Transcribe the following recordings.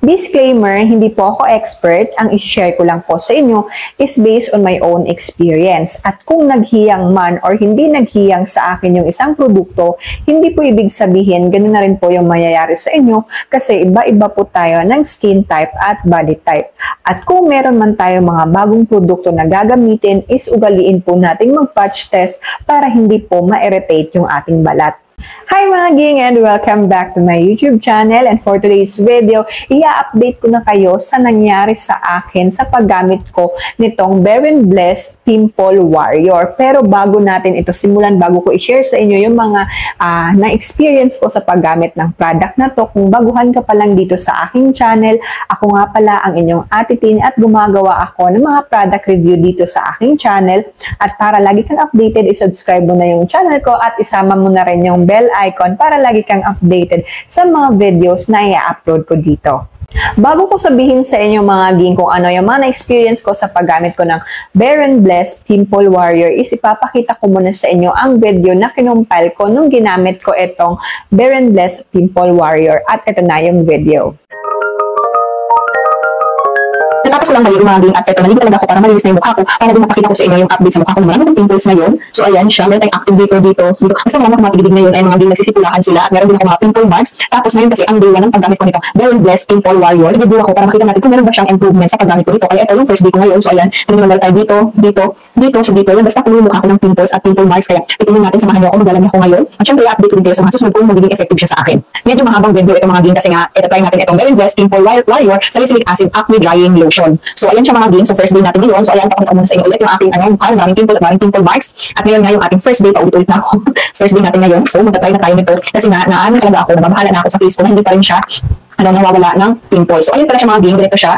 Disclaimer, hindi po ako expert. Ang i-share ko lang po sa inyo is based on my own experience. At kung naghiyang man or hindi naghiyang sa akin yung isang produkto, hindi po ibig sabihin ganun na rin po yung mayayari sa inyo kasi iba-iba po tayo ng skin type at body type. At kung meron man tayo mga bagong produkto na gagamitin, is ugaliin po nating mag-patch test para hindi po ma-irritate yung ating balat. Hi mga ging and welcome back to my YouTube channel, and for today's video, i-update ko na kayo sa nangyari sa akin sa paggamit ko nitong Bare & Blessed Pimple Warrior. Pero bago natin ito simulan, bago ko i-share sa inyo yung mga na-experience ko sa paggamit ng product na to, kung baguhan ka pa lang dito sa aking channel, ako nga pala ang inyong Ate Tin at gumagawa ako ng mga product review dito sa aking channel. At para lagi kang updated, i-subscribe mo na yung channel ko at isama mo na rin yung bell icon para lagi kang updated sa mga videos na i-upload ko dito. Bago ko sabihin sa inyo mga ging kung ano yung mga na-experience ko sa paggamit ko ng Bare & Blessed Pimple Warrior, is ipapakita ko muna sa inyo ang video na kinumpile ko nung ginamit ko itong Bare & Blessed Pimple Warrior, at ito na yung video. Natapos ko lang mali umaging at eto, naligo talaga ako para malinis na yung mukha ko, para din mapakita ko sa inyo yung update sa mukha ko na marami ng pimples ngayon. So ayan siya, meron tayong active dito. Basta marami akong mga pigilid ngayon ay mga din nagsisipulahan sila, at meron din ako mga pimple marks. Tapos ngayon kasi ang day 1 ng paggamit ko nito, Bare & Blessed Pimple Warrior. Nag-review ako para makita natin kung meron ba siyang improvement sa paggamit ko nito. Kaya ito yung first day ko ngayon. So ayan, tingnan tayo dito, so dito. Yan, basta yung mukha ko ng pimples at pimple marks. Kaya titingnan natin, samahan niyo ako, magalang ako ngayon. At syempre, i-update ko din kayo sa mga susunod kung magiging effective siya sa akin. Medyo mahabang video ito mga din kasi nga, ito try natin itong Bare & Blessed Pimple Warrior Salicylic Acid Acne Drying Lotion. So ayan siya mga din. So first day natin ngayon. So ayan, pakita ko muna sa inyo ulit yung ating maraming pimples at maraming pimple marks. At ngayon nga yung ating first day, paulit-ulit na ako. First day natin ngayon. So magta-try na tayo nito kasi naano talaga ako, nababahala na ako sa face ko na hindi pa rin siya nawawala ng pimples. So ayun pala siya mga din, ganito siya.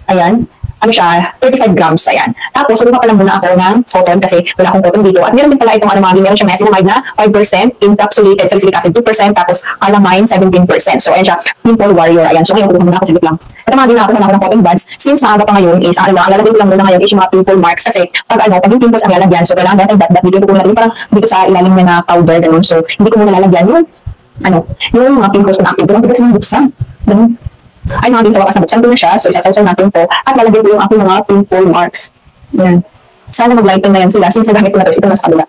Ayan. Ano siya, 35 grams, ayan. Tapos, subukan pa lang muna ako ng cotton kasi wala akong cotton dito. At meron din pala itong meron siyang niacinamide na 5%, encapsulated salicylic acid 2%, tapos calamine 17%. So, ayan siya, Pimple Warrior, ayan. So, ngayon, kukuha muna ako, sigit lang. Ito mga din ako ng cotton buds. Since maaga pa ngayon is, ang lalagay ko lang muna ngayon is yung mga pimple marks kasi pag yung pimples ang lalagyan, so kailangan natin dot-dot, bigyan ko muna rin parang dito sa ilalim na powder, ganun. So, hindi ko muna lalagyan yung mga pimples ko na active. Pero, bigas ng buksan. Ganun. Ay mga din sa wakas na buksan ko na siya. So isasawsaw natin to at lalagyan ko yung aking mga pimple marks. Yan. Sana mag-lighten na yan sila since nagamit ko na to. Ito na sa kabila.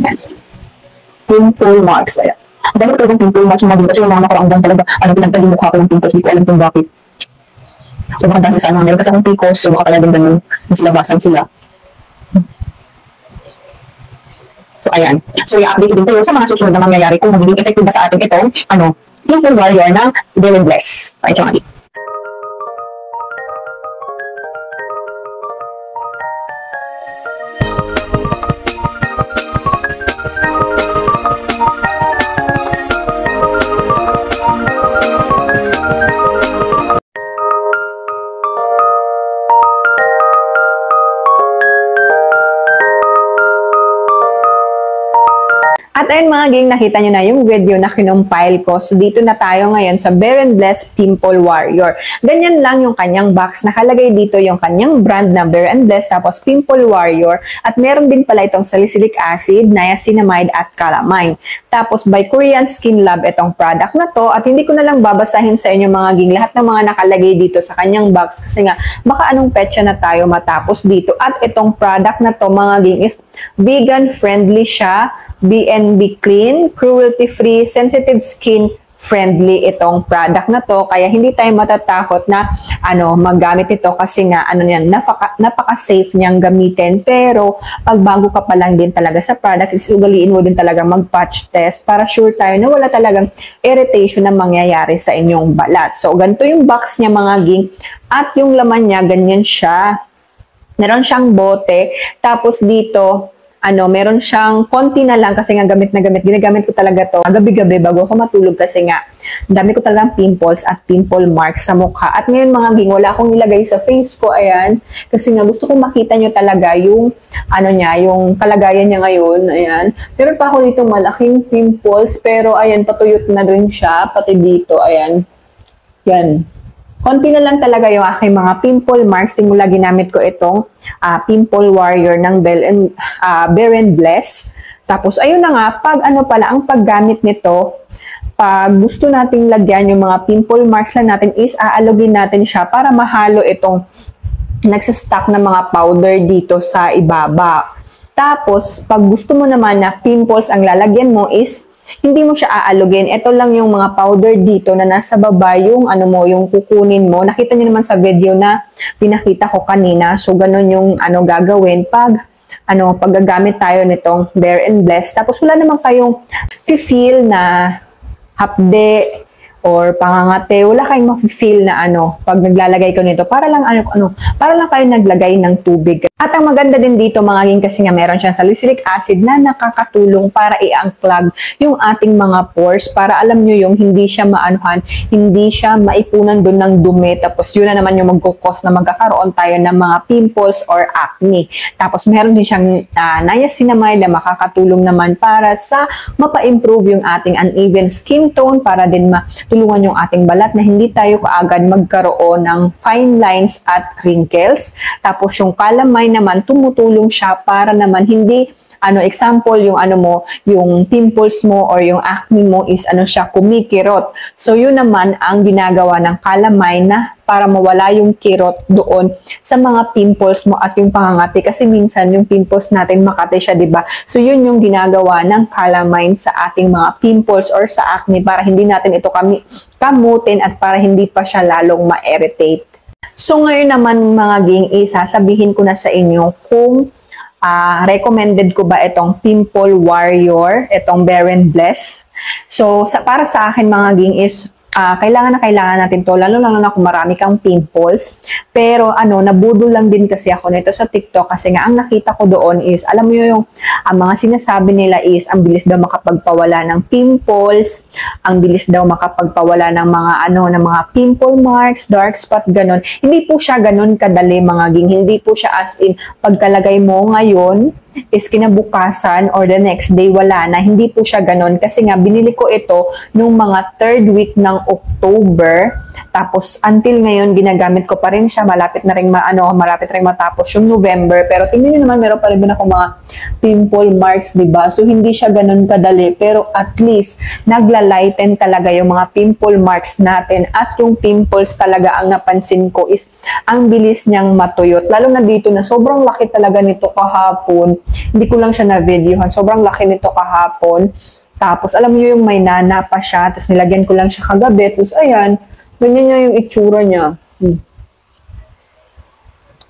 Yan. Pimple marks. Ayan. Ang dami ko talagang pimple marks mga din kasi yung mga nakaraanggang talaga pinagtali mukha ko ng pimples. Hindi ko alam kung bakit. So baka dahil saan meron kasi akong picos. So baka talagang ganun yung silabasan sila. So ayan. So i-update din tayo sa mga susunod na mangyayari kung magiging effective ba sa atin itong Pimple Warrior ng Bare & Blessed. Ay, siya nga dito. At ayun mga ging, nakita nyo na yung video na kinumpile ko. So dito na tayo ngayon sa Bare & Blessed Pimple Warrior. Ganyan lang yung kanyang box. Nakalagay dito yung kanyang brand na Bare & Blessed, tapos Pimple Warrior. At meron din pala itong salicylic acid, niacinamide at calamine. Tapos by Korean Skin Lab itong product na to. At hindi ko na lang babasahin sa inyo mga ging lahat ng mga nakalagay dito sa kanyang box. Kasi nga baka anong petsa na tayo matapos dito. At itong product na to mga ging is vegan friendly siya. BNB clean, cruelty-free, sensitive skin friendly itong product na to. Kaya hindi tayo matatakot na maggamit ito kasi nga napaka-safe niyang gamitin. Pero pag bago ka pa lang din talaga sa product, is ugaliin mo din talaga mag-patch test para sure tayo na wala talagang irritation na mangyayari sa inyong balat. So ganito yung box niya mga ging. At yung laman niya, ganyan siya. Meron siyang bote. Tapos dito, meron siyang konti na lang kasi nga gamit na gamit. Ginagamit ko talaga to gabi-gabi bago ako matulog kasi nga dami ko talagang pimples at pimple marks sa mukha. At ngayon mga ging, wala akong ilagay sa face ko, ayan. Kasi nga gusto kong makita nyo talaga yung yung kalagayan niya ngayon, ayan. Meron pa ako dito malaking pimples pero ayan, patuyot na rin siya, pati dito, ayan. Yan. Konti na lang talaga yung aking mga pimple marks. Simula ginamit ko itong Pimple Warrior ng Bare & Blessed. Tapos, ayun na nga, pag pala, ang paggamit nito, pag gusto nating lagyan yung mga pimple marks lang natin is aalugin natin siya para mahalo itong nagsastock na mga powder dito sa ibaba. Tapos, pag gusto mo naman na pimples ang lalagyan mo is hindi mo siya aalugin. Ito lang yung mga powder dito na nasa baba yung ano mo, yung kukunin mo. Nakita niyo naman sa video na pinakita ko kanina. So, ganun yung gagawin pag gagamit tayo nitong Bare and Bless. Tapos, wala naman kayong feel na hapde or pangangate, wala kayong ma-feel na pag naglalagay ko nito, para lang para lang kayo naglagay ng tubig. At ang maganda din dito mga ging kasi nga meron siyang salicylic acid na nakakatulong para i-unclog yung ating mga pores, para alam nyo yung hindi siya hindi siya maipunan doon ng dumi, tapos yun na naman yung magkukos na magkakaroon tayo ng mga pimples or acne. Tapos meron din siyang niacinamide na makakatulong naman para sa mapa-improve yung ating uneven skin tone, para din tulungan yung ating balat na hindi tayo kaagad magkaroon ng fine lines at wrinkles. Tapos yung calamine naman, tumutulong siya para naman hindi, example, yung yung pimples mo or yung acne mo is siya, kumikirot. So yun naman ang ginagawa ng calamine na para mawala yung kirot doon sa mga pimples mo at yung pangangati, kasi minsan yung pimples natin makati siya, diba? So yun yung ginagawa ng calamine sa ating mga pimples or sa acne, para hindi natin ito kamutin at para hindi pa siya lalong ma-irritate. So ngayon naman mga ging, sasabihin ko na sa inyo kung recommended ko ba itong Pimple Warrior, itong Bare and Bless. So para sa akin mga ging is kailangan natin to, lalo na kung marami kang pimples. Pero nabudol lang din kasi ako nito sa TikTok, kasi nga ang nakita ko doon is, alam mo yung mga sinasabi nila is ang bilis daw makapagpawala ng pimples, ang bilis daw makapagpawala ng mga ng mga pimple marks, dark spot, ganon. Hindi po siya ganon kadali mga ging. Hindi po siya as in pagkalagay mo ngayon is kinabukasan or the next day wala na. Hindi po siya ganon, kasi nga binili ko ito nung mga 3rd week ng October, tapos until ngayon ginagamit ko pa rin siya. Malapit na rin matapos yung November, pero tingnan niyo naman meron pa rin ako mga pimple marks, diba? So hindi siya ganon kadali, pero at least nagla-lighten talaga yung mga pimple marks natin, at yung pimples talaga ang napansin ko is ang bilis niyang matuyot, lalo na dito na sobrang laki talaga nito kahapon. Hindi ko lang siya na-videohan. Sobrang laki nito kahapon. Tapos, alam niyo yung may nana pa siya. Tapos, nilagyan ko lang siya kagabi. Tapos, ayan. Ganyan niya yung itsura niya.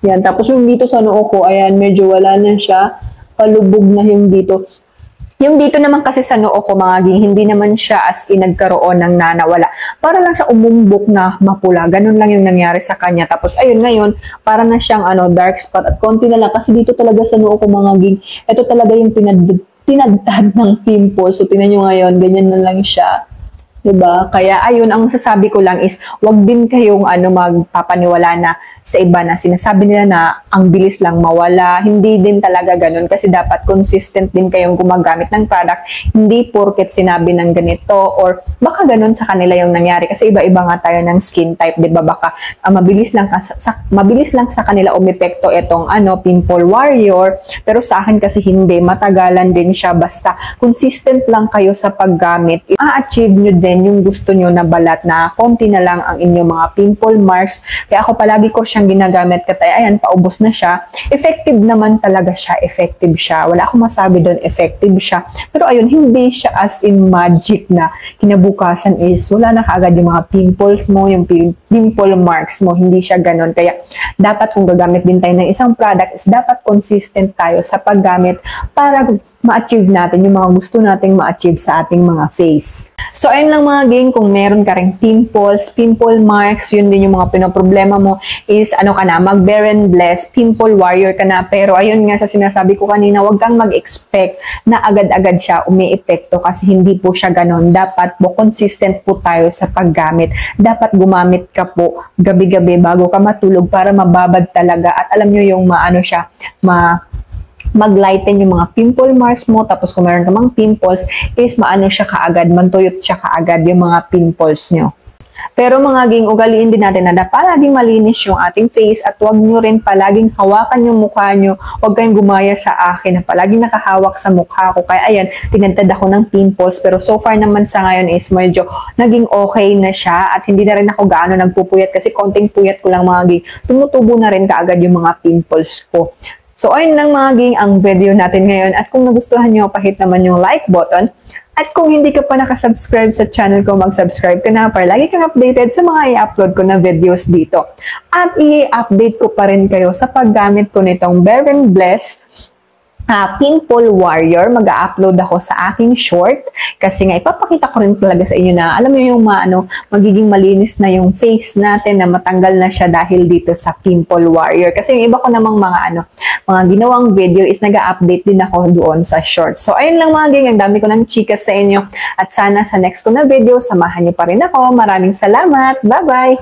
Yan. Tapos, yung dito sa noo ko, ayan, medyo wala na siya. Palubog na yung dito. Yung dito naman kasi sa noo ko, mga ging, hindi naman siya as in nagkaroon ng nanawala. Para lang siya umumbok na mapula. Ganun lang yung nangyari sa kanya. Tapos, ayun, ngayon, para na siyang dark spot at konti na lang. Kasi dito talaga sa noo ko, mga ging, ito talaga yung tinadtad ng pimple. So, tingnan nyo ngayon, ganyan na lang siya. Diba? Kaya, ayun, ang masasabi ko lang is, wag din kayong magpapaniwala na sa iba na sinasabi nila na ang bilis lang mawala. Hindi din talaga ganun, kasi dapat consistent din kayong gumagamit ng product. Hindi porket sinabi ng ganito or baka ganun sa kanila yung nangyari, kasi iba-iba nga tayo ng skin type, 'di ba? Baka mabilis lang sa kanila umepekto itong Pimple Warrior, pero sa akin kasi hindi, matagalan din siya. Basta consistent lang kayo sa paggamit, i-achieve nyo din yung gusto nyo na balat, na konti na lang ang inyong mga pimple marks. Kaya ako palagi ko siyang ginagamit, katay, ayan, paubos na siya. Effective naman talaga siya, effective siya. Wala akong masabi doon, effective siya. Pero ayun, hindi siya as in magic na kinabukasan is wala na kaagad yung mga pimples mo, yung pimple marks mo. Hindi siya ganon. Kaya dapat kung gagamit din tayo ng isang product is dapat consistent tayo sa paggamit para ma-achieve natin yung mga gusto nating ma-achieve sa ating mga face. So, ayun lang mga gang, kung meron ka ring pimples, pimple marks, yun din yung mga pinoproblema mo is mag-Bare and Bless, Pimple Warrior ka na. Pero ayun nga sa sinasabi ko kanina, wag kang mag-expect na agad-agad siya umiepekto, kasi hindi po siya ganon. Dapat po consistent po tayo sa paggamit. Dapat gumamit ka po gabi-gabi bago ka matulog para mababad talaga. At alam nyo yung mag-lighten yung mga pimple marks mo. Tapos kung meron ka mang pimples is siya kaagad, mantuyot siya kaagad yung mga pimples nyo. Pero mga ging, ugaliin din natin na palaging malinis yung ating face at huwag nyo rin palaging hawakan yung mukha nyo. Huwag kayong gumaya sa akin na palaging nakahawak sa mukha ko. Kaya ayan, tinantad ako ng pimples. Pero so far naman sa ngayon is medyo naging okay na siya at hindi na rin ako gaano nagpupuyat kasi konting puyat ko lang mga ging. Tumutubo na rin kaagad yung mga pimples ko. So ayun lang mga ging ang video natin ngayon at kung nagustuhan nyo, pahit naman yung like button. At kung hindi ka pa nakasubscribe sa channel ko, mag-subscribe ka na para lagi kang updated sa mga i-upload ko na videos dito. At i-update ko pa rin kayo sa paggamit ko nitong Bare & Blessed Pimple Warrior. Mag-upload ako sa aking short kasi nga ipapakita ko rin talaga sa inyo na alam mo yung magiging malinis na yung face natin na matanggal na siya dahil dito sa Pimple Warrior. Kasi yung iba ko namang mga ginawang video is nag-update din ako doon sa short. So ayun lang mga gang, ang dami ko ng chika sa inyo at sana sa next ko na video samahan niyo pa rin ako. Maraming salamat. Bye-bye!